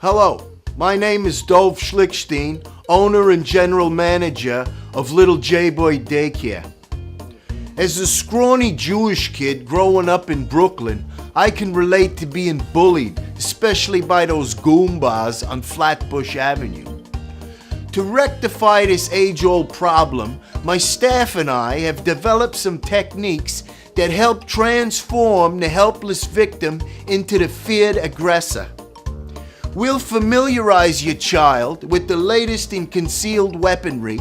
Hello, my name is Dov Schlickstein, owner and general manager of Little J-Boy Daycare. As a scrawny Jewish kid growing up in Brooklyn, I can relate to being bullied, especially by those goombas on Flatbush Avenue. To rectify this age-old problem, my staff and I have developed some techniques that help transform the helpless victim into the feared aggressor. We'll familiarize your child with the latest in concealed weaponry,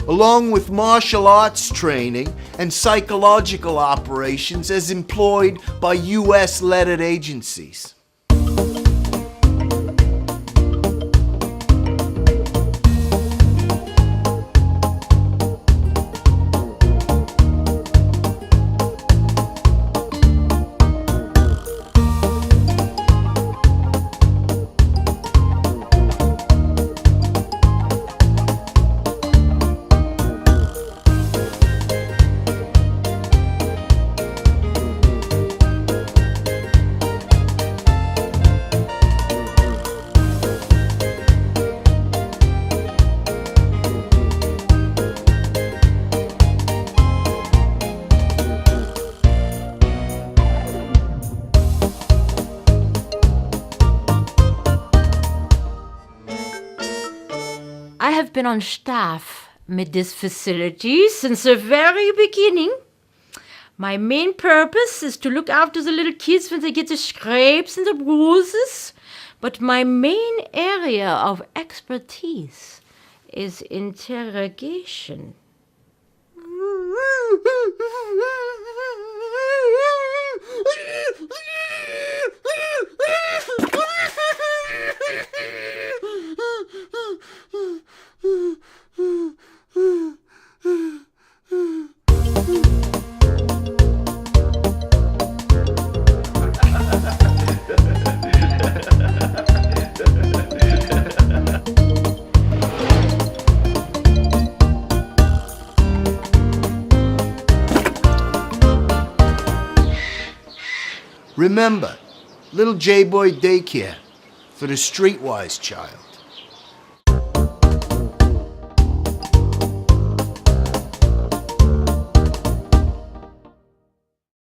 along with martial arts training and psychological operations as employed by U.S.-led agencies. I have been on staff with this facility since the very beginning. My main purpose is to look after the little kids when they get the scrapes and the bruises. But my main area of expertise is interrogation. Remember, Little J-Boy Daycare for the streetwise child.